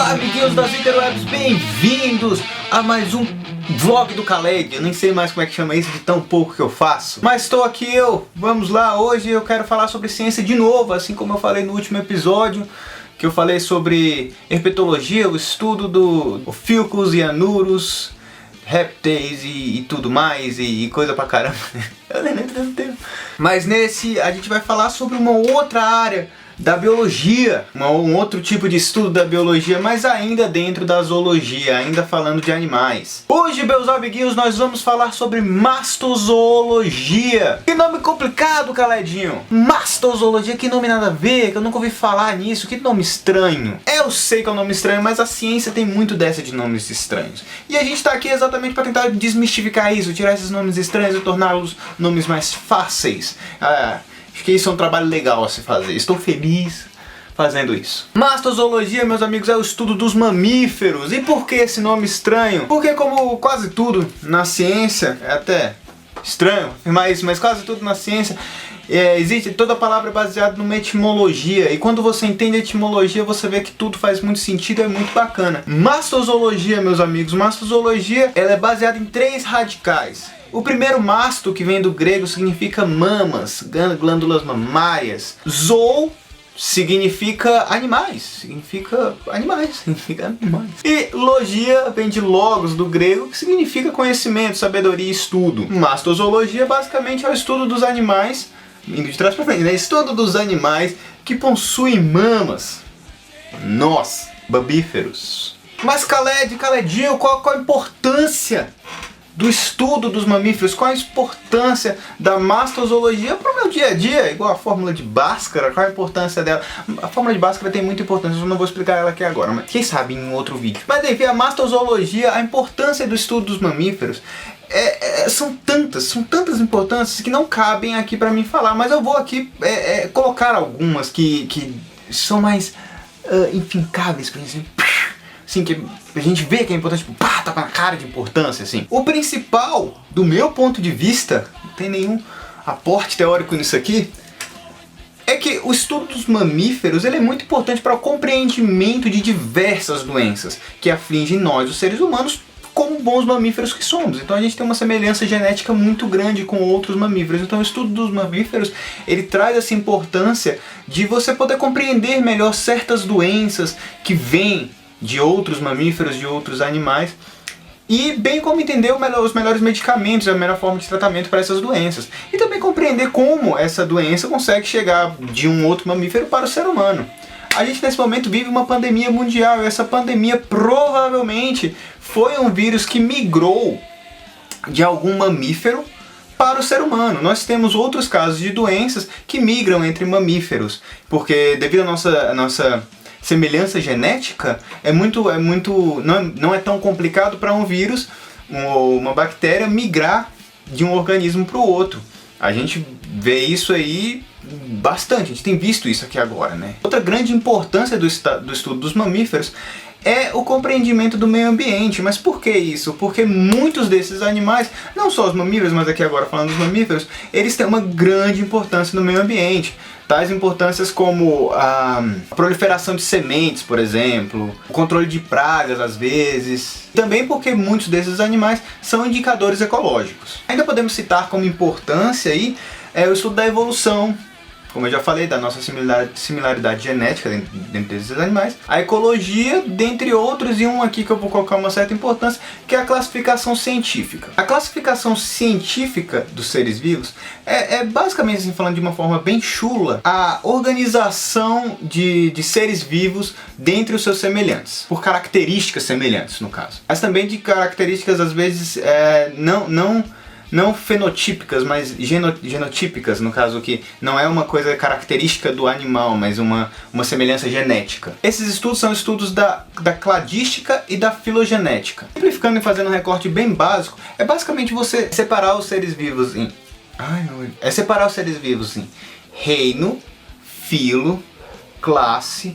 Olá, amiguinhos das interwebs, bem-vindos a mais um vlog do Khaled. Eu nem sei mais como é que chama isso de tão pouco que eu faço, mas estou aqui vamos lá, hoje eu quero falar sobre ciência de novo, assim como eu falei no último episódio, que eu falei sobre herpetologia, o estudo do Ophiuchus e Anurus, répteis e tudo mais, e coisa pra caramba. Eu nem lembro do tempo. Mas nesse a gente vai falar sobre uma outra área da biologia, um outro tipo de estudo da biologia, mas ainda dentro da zoologia, ainda falando de animais. Hoje, meus amiguinhos, nós vamos falar sobre mastozoologia. Que nome complicado, Khaledinho! Mastozoologia, que nome nada a ver, que eu nunca ouvi falar nisso, que nome estranho. Eu sei que é um nome estranho, mas a ciência tem muito dessa de nomes estranhos. E a gente está aqui exatamente para tentar desmistificar isso, tirar esses nomes estranhos e torná-los nomes mais fáceis. Acho que isso é um trabalho legal a se fazer. Estou feliz fazendo isso. Mastozoologia, meus amigos, é o estudo dos mamíferos. E por que esse nome estranho? Porque como quase tudo na ciência, é até estranho afirmar isso, mas quase tudo na ciência, existe toda a palavra baseada numa etimologia. E quando você entende a etimologia, você vê que tudo faz muito sentido e é muito bacana. Mastozoologia, meus amigos, mastozoologia, ela é baseada em 3 radicais. O primeiro, masto, que vem do grego, significa mamas, glândulas mamárias. Zoo significa animais, E logia vem de logos, do grego, que significa conhecimento, sabedoria e estudo. Mastozoologia basicamente é o estudo dos animais, indo de trás para frente, né? Estudo dos animais que possuem mamas. Nós, mamíferos. Mas Khaledinho, qual a importância do estudo dos mamíferos? Qual a importância da mastozoologia para o meu dia a dia? Igual a fórmula de Bhaskara, qual a importância dela? A fórmula de Bhaskara tem muita importância, eu não vou explicar ela aqui agora, mas quem sabe em outro vídeo. Mas enfim, a mastozoologia, a importância do estudo dos mamíferos, são tantas importâncias que não cabem aqui para mim falar, mas eu vou aqui colocar algumas que são mais infincáveis, por exemplo. Assim, que a gente vê que é importante, tipo, pá, tá na cara de importância, assim. O principal, do meu ponto de vista, não tem nenhum aporte teórico nisso aqui, é que o estudo dos mamíferos, ele é muito importante para o compreendimento de diversas doenças que afligem nós, os seres humanos, como bons mamíferos que somos. Então a gente tem uma semelhança genética muito grande com outros mamíferos. Então o estudo dos mamíferos, ele traz essa importância de você poder compreender melhor certas doenças que vêm de outros mamíferos, de outros animais, e bem como entender os melhores medicamentos, a melhor forma de tratamento para essas doenças. E também compreender como essa doença consegue chegar de um outro mamífero para o ser humano. A gente nesse momento vive uma pandemia mundial, e essa pandemia provavelmente foi um vírus que migrou de algum mamífero para o ser humano. Nós temos outros casos de doenças que migram entre mamíferos, porque devido à nossa semelhança genética, não é tão complicado para um vírus ou uma bactéria migrar de um organismo para o outro. A gente vê isso aí bastante, a gente tem visto isso aqui agora, né? Outra grande importância do estudo dos mamíferos é o compreendimento do meio ambiente. Mas por que isso? Porque muitos desses animais, não só os mamíferos, mas aqui agora falando dos mamíferos, eles têm uma grande importância no meio ambiente. Tais importâncias como a proliferação de sementes, por exemplo, o controle de pragas às vezes, também porque muitos desses animais são indicadores ecológicos. Ainda podemos citar como importância aí o estudo da evolução, como eu já falei, da nossa similaridade genética dentro desses animais, a ecologia, dentre outros, e um aqui que eu vou colocar uma certa importância, que é a classificação científica. A classificação científica dos seres vivos é basicamente, assim, falando de uma forma bem chula, a organização de seres vivos dentre os seus semelhantes, por características semelhantes, no caso. Mas também de características, às vezes, não fenotípicas, mas genotípicas, no caso, que não é uma coisa característica do animal, mas uma semelhança genética. Esses estudos são estudos da cladística e da filogenética. Simplificando e fazendo um recorte bem básico, é basicamente você separar os seres vivos em reino, filo, classe,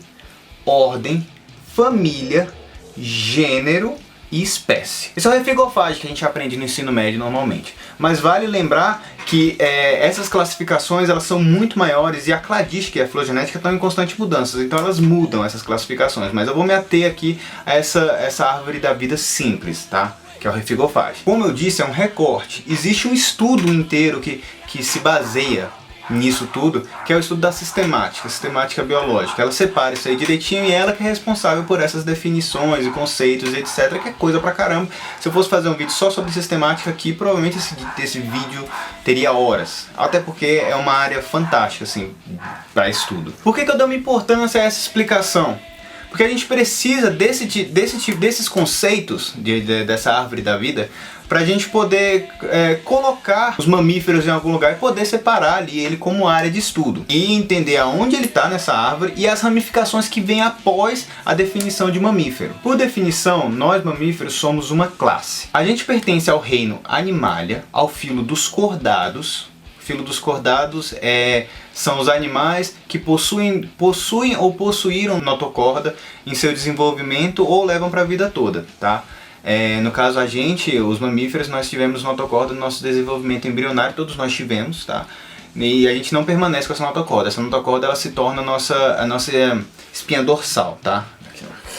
ordem, família, gênero e espécie. Esse é o refigofage que a gente aprende no ensino médio normalmente. Mas vale lembrar que essas classificações elas são muito maiores e a cladística e a filogenética estão em constante mudança, então elas mudam essas classificações. Mas eu vou me ater aqui a essa árvore da vida simples, tá? Que é o refigofage. Como eu disse, é um recorte. Existe um estudo inteiro que se baseia nisso tudo, que é o estudo da sistemática biológica. Ela separa isso aí direitinho e ela que é responsável por essas definições e conceitos, etc, que é coisa pra caramba. Se eu fosse fazer um vídeo só sobre sistemática aqui, provavelmente esse vídeo teria horas. Até porque é uma área fantástica, assim, para estudo. Por que eu dou uma importância a essa explicação? Porque a gente precisa desses conceitos dessa árvore da vida para a gente poder colocar os mamíferos em algum lugar e poder separar ali ele como área de estudo. E entender aonde ele está nessa árvore e as ramificações que vêm após a definição de mamífero. Por definição, nós mamíferos somos uma classe. A gente pertence ao reino Animalia, ao filo dos cordados. O filo dos cordados são os animais que possuem ou possuíram notocorda em seu desenvolvimento ou levam para a vida toda, tá? No caso a gente, os mamíferos, nós tivemos notocorda no nosso desenvolvimento embrionário, todos nós tivemos, tá? E a gente não permanece com essa notocorda. Essa notocorda ela se torna a nossa espinha dorsal, tá?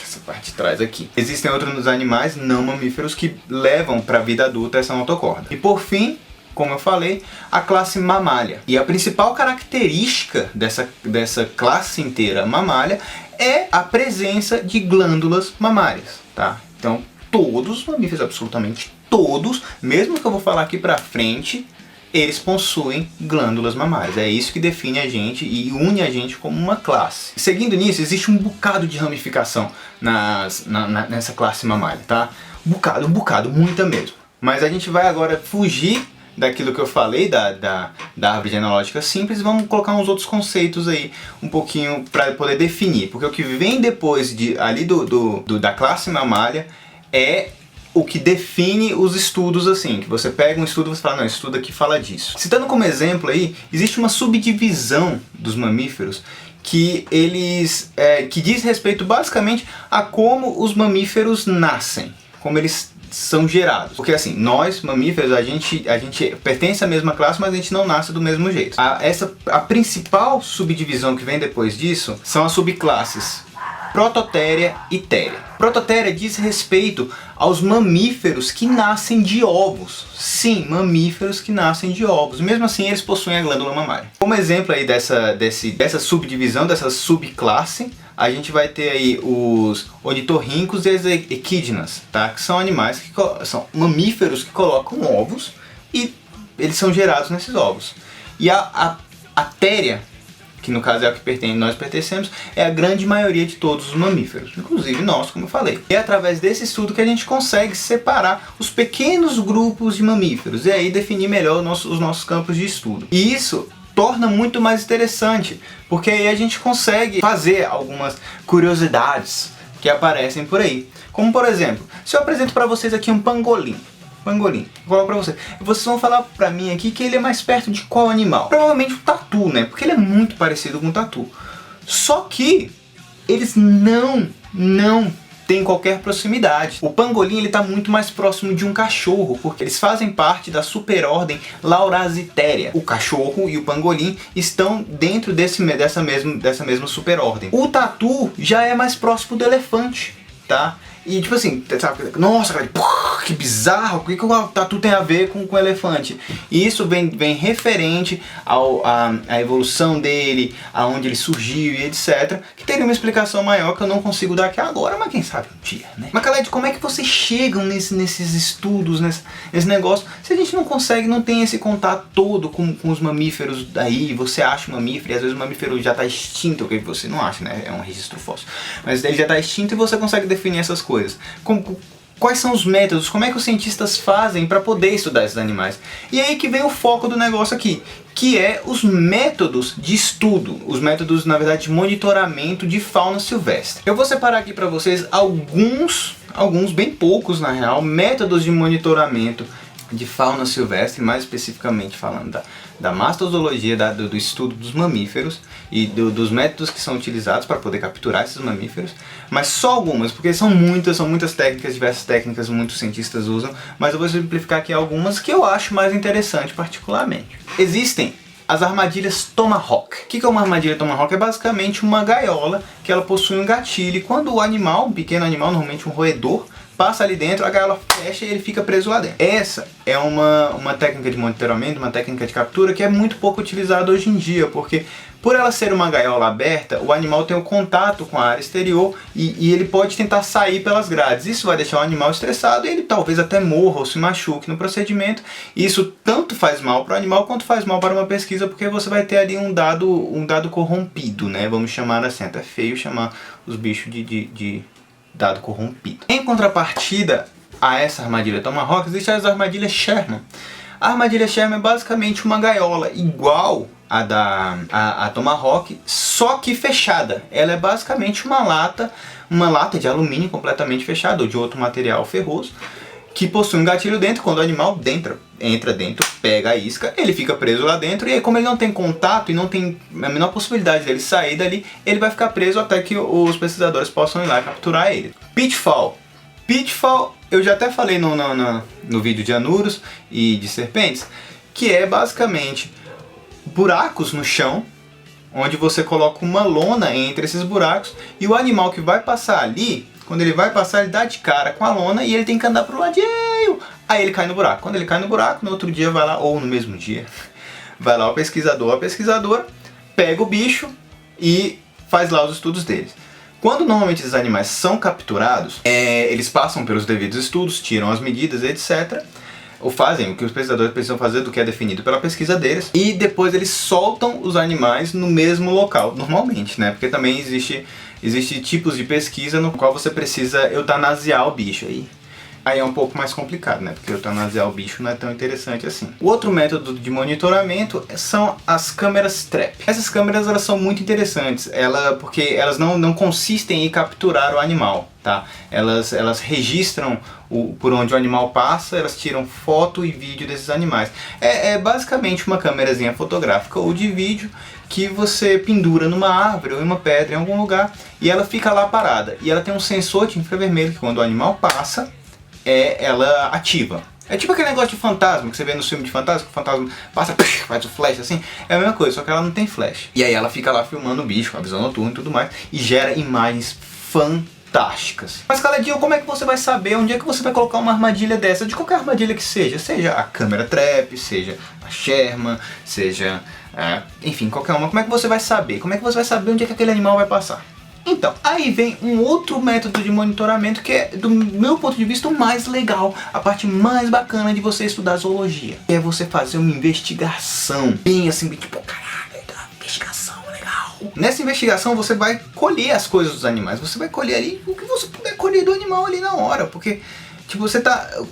Essa parte de trás aqui. Existem outros animais não mamíferos que levam para a vida adulta essa notocorda. E por fim, como eu falei, a classe mamália. E a principal característica dessa classe inteira mamália é a presença de glândulas mamárias, tá? Então, todos os mamíferos, absolutamente todos, mesmo que eu vou falar aqui pra frente, eles possuem glândulas mamárias. É isso que define a gente e une a gente como uma classe. Seguindo nisso, existe um bocado de ramificação nessa classe mamália, tá? Um bocado, muita mesmo. Mas a gente vai agora fugir daquilo que eu falei, da árvore genealógica simples, e vamos colocar uns outros conceitos aí, um pouquinho para poder definir. Porque o que vem depois da classe mamália é o que define os estudos, assim, que você pega um estudo e você fala, não, esse estudo aqui fala disso. Citando como exemplo aí, existe uma subdivisão dos mamíferos que diz respeito basicamente a como os mamíferos nascem, como eles são gerados. Porque assim, nós, mamíferos, a gente pertence à mesma classe, mas a gente não nasce do mesmo jeito. A principal subdivisão que vem depois disso são as subclasses Prototéria e Téria. Prototéria diz respeito aos mamíferos que nascem de ovos. Sim, mamíferos que nascem de ovos. Mesmo assim, eles possuem a glândula mamária. Como exemplo aí dessa subdivisão, dessa subclasse, a gente vai ter aí os ornitorrincos e as equidnas, tá? Que são animais são mamíferos que colocam ovos e eles são gerados nesses ovos. E a téria, que no caso é o que nós pertencemos, é a grande maioria de todos os mamíferos, inclusive nós, como eu falei. E é através desse estudo que a gente consegue separar os pequenos grupos de mamíferos e aí definir melhor os nossos campos de estudo. E isso torna muito mais interessante, porque aí a gente consegue fazer algumas curiosidades que aparecem por aí. Como por exemplo, se eu apresento para vocês aqui um pangolim, vou colocar pra vocês. Vocês vão falar pra mim aqui que ele é mais perto de qual animal? Provavelmente o tatu, né? Porque ele é muito parecido com o tatu. Só que eles não têm qualquer proximidade. O pangolim ele tá muito mais próximo de um cachorro, porque eles fazem parte da superordem Laurasitéria. O cachorro e o pangolim estão dentro dessa mesma superordem. O tatu já é mais próximo do elefante, tá? E tipo assim, sabe, nossa, cara, que bizarro, o que o tatu tem a ver com o elefante? E isso vem referente à evolução dele, aonde ele surgiu e etc. Que teria uma explicação maior que eu não consigo dar aqui agora, mas quem sabe um dia, né? Mas Khaled, como é que vocês chegam nesses estudos, nesse negócio, se a gente não consegue, não tem esse contato todo com os mamíferos daí, você acha um mamífero e às vezes o mamífero já está extinto, o que você não acha, né? É um registro fóssil. Mas ele já está extinto e você consegue definir essas coisas. Quais são os métodos, como é que os cientistas fazem para poder estudar esses animais? E aí que vem o foco do negócio aqui, que é os métodos de estudo, os métodos, na verdade, de monitoramento de fauna silvestre. Eu vou separar aqui para vocês alguns, bem poucos na real, métodos de monitoramento de fauna silvestre, mais especificamente falando da mastozoologia, do estudo dos mamíferos e dos métodos que são utilizados para poder capturar esses mamíferos, mas só algumas, porque são muitas técnicas, diversas técnicas, muitos cientistas usam, mas eu vou simplificar aqui algumas que eu acho mais interessante particularmente. Existem as armadilhas Tomahawk. O que é uma armadilha Tomahawk? É basicamente uma gaiola que ela possui um gatilho, e quando o animal, um pequeno animal, normalmente um roedor, passa ali dentro, a gaiola fecha e ele fica preso lá dentro. Essa é uma técnica de monitoramento, uma técnica de captura que é muito pouco utilizada hoje em dia, porque por ela ser uma gaiola aberta, o animal tem o contato com a área exterior e ele pode tentar sair pelas grades. Isso vai deixar o animal estressado e ele talvez até morra ou se machuque no procedimento. Isso tanto faz mal para o animal quanto faz mal para uma pesquisa, porque você vai ter ali um dado corrompido, né? Vamos chamar assim, até feio chamar os bichos de dado corrompido. Em contrapartida a essa armadilha Tomahawk, existem as armadilhas Sherman. A armadilha Sherman é basicamente uma gaiola igual a Tomahawk, só que fechada. Ela é basicamente uma lata de alumínio completamente fechada ou de outro material ferroso, que possui um gatilho dentro. Quando o animal entra dentro, pega a isca, ele fica preso lá dentro, e aí como ele não tem contato e não tem a menor possibilidade dele sair dali, ele vai ficar preso até que os pesquisadores possam ir lá e capturar ele. Pitfall. Pitfall, eu já até falei no vídeo de anuros e de serpentes, que é basicamente buracos no chão, onde você coloca uma lona entre esses buracos, e o animal que vai passar ali, quando ele vai passar, ele dá de cara com a lona e ele tem que andar pro ladinho. Aí ele cai no buraco. Quando ele cai no buraco, no outro dia vai lá, ou no mesmo dia, vai lá o pesquisador ou a pesquisadora, pega o bicho e faz lá os estudos deles. Quando normalmente esses animais são capturados, eles passam pelos devidos estudos, tiram as medidas, etc. Ou fazem o que os pesquisadores precisam fazer, do que é definido pela pesquisa deles, e depois eles soltam os animais no mesmo local, normalmente, né? Porque também existe tipos de pesquisa no qual você precisa eutanasiar o bicho. Aí é um pouco mais complicado, né? Porque eutanasiar o bicho não é tão interessante assim. O outro método de monitoramento são as câmeras trap. Essas câmeras, elas são muito interessantes, porque elas não consistem em capturar o animal, tá? Elas registram por onde o animal passa, elas tiram foto e vídeo desses animais. É basicamente uma câmerazinha fotográfica ou de vídeo que você pendura numa árvore ou em uma pedra em algum lugar, e ela fica lá parada. E ela tem um sensor de infravermelho que quando o animal passa, ela ativa. É tipo aquele negócio de fantasma que você vê no filme de fantasma, que o fantasma passa, faz o flash assim. É a mesma coisa, só que ela não tem flash. E aí ela fica lá filmando o bicho, com a visão noturna e tudo mais, e gera imagens fantásticas. Mas Caledinho, como é que você vai saber onde é que você vai colocar uma armadilha dessa? De qualquer armadilha que seja a câmera trap, seja a Sherman, seja enfim, qualquer uma. Como é que você vai saber? Como é que você vai saber onde é que aquele animal vai passar? Então, aí vem um outro método de monitoramento que é, do meu ponto de vista, o mais legal, a parte mais bacana de você estudar zoologia. É você fazer uma investigação, bem assim, tipo, caralho, investigação legal. Nessa investigação você vai colher as coisas dos animais, você vai colher ali o que você puder colher do animal ali na hora, porque tipo,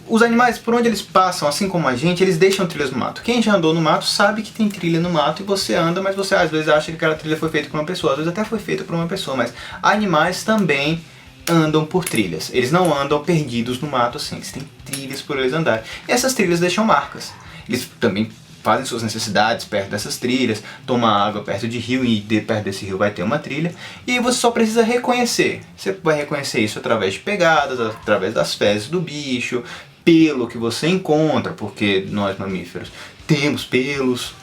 os animais, por onde eles passam, assim como a gente, eles deixam trilhas no mato. Quem já andou no mato sabe que tem trilha no mato e você anda, mas você às vezes acha que aquela trilha foi feita por uma pessoa. Às vezes até foi feita por uma pessoa, mas animais também andam por trilhas. Eles não andam perdidos no mato assim, eles têm trilhas por eles andarem. E essas trilhas deixam marcas. Eles também fazem suas necessidades perto dessas trilhas, tomam água perto de rio, e perto desse rio vai ter uma trilha, e você só precisa reconhecer. Você vai reconhecer isso através de pegadas, através das fezes do bicho, pelo que você encontra, porque nós mamíferos temos pelos.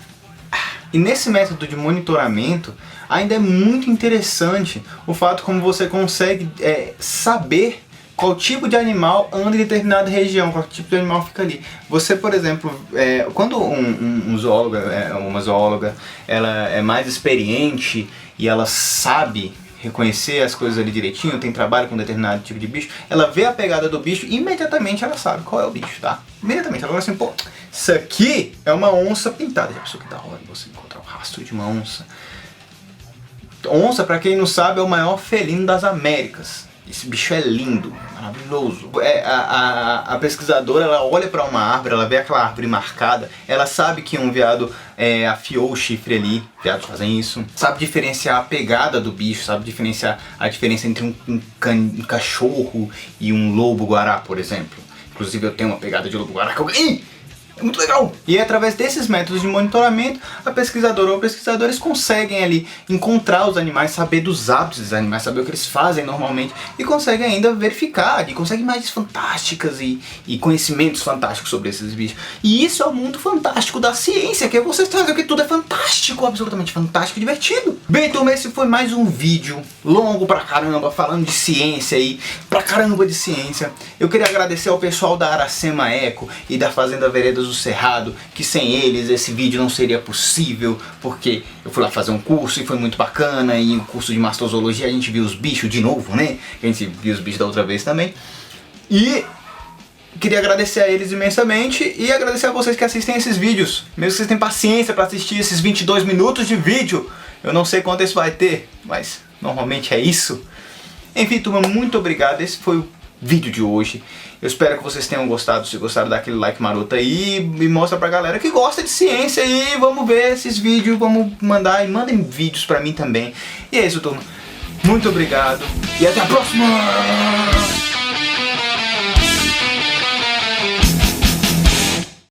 E nesse método de monitoramento ainda é muito interessante o fato como você consegue saber qual tipo de animal anda em determinada região, qual tipo de animal fica ali. Você, por exemplo, quando um zoólogo, uma zoóloga, ela é mais experiente e ela sabe reconhecer as coisas ali direitinho, tem trabalho com determinado tipo de bicho, ela vê a pegada do bicho e imediatamente ela sabe qual é o bicho, tá? Imediatamente, ela fala assim, pô, isso aqui é uma onça pintada. Já pensou que da hora você encontrar o rastro de uma onça? Onça, pra quem não sabe, é o maior felino das Américas. Esse bicho é lindo, maravilhoso. A pesquisadora, ela olha para uma árvore, ela vê aquela árvore marcada, ela sabe que um veado afiou o chifre ali, veados fazem isso. Sabe diferenciar a pegada do bicho, sabe diferenciar a diferença entre um cachorro e um lobo-guará, por exemplo. Inclusive eu tenho uma pegada de lobo-guará que eu ganhei É muito legal! E através desses métodos de monitoramento, a pesquisadora ou pesquisadores conseguem ali encontrar os animais, saber dos hábitos dos animais, saber o que eles fazem normalmente e conseguem ainda verificar, e conseguem imagens fantásticas e conhecimentos fantásticos sobre esses bichos. E isso é o mundo fantástico da ciência, que é vocês trazem que tudo é fantástico, absolutamente fantástico e divertido. Bem, turma, esse foi mais um vídeo longo pra caramba, falando de ciência aí, pra caramba de ciência. Eu queria agradecer ao pessoal da Aracema Eco e da Fazenda Veredas do Cerrado, que sem eles esse vídeo não seria possível, porque eu fui lá fazer um curso e foi muito bacana, e o curso de mastozoologia a gente viu os bichos de novo, né? A gente viu os bichos da outra vez também. E queria agradecer a eles imensamente e agradecer a vocês que assistem esses vídeos. Mesmo que vocês tenham paciência para assistir esses 22 minutos de vídeo. Eu não sei quanto isso vai ter, mas normalmente é isso. Enfim, turma, muito obrigado. Esse foi o vídeo de hoje. Eu espero que vocês tenham gostado. Se gostaram, dá aquele like maroto aí e mostra pra galera que gosta de ciência aí. Vamos ver esses vídeos, vamos mandar e mandem vídeos pra mim também. E é isso, turma. Muito obrigado e até a próxima!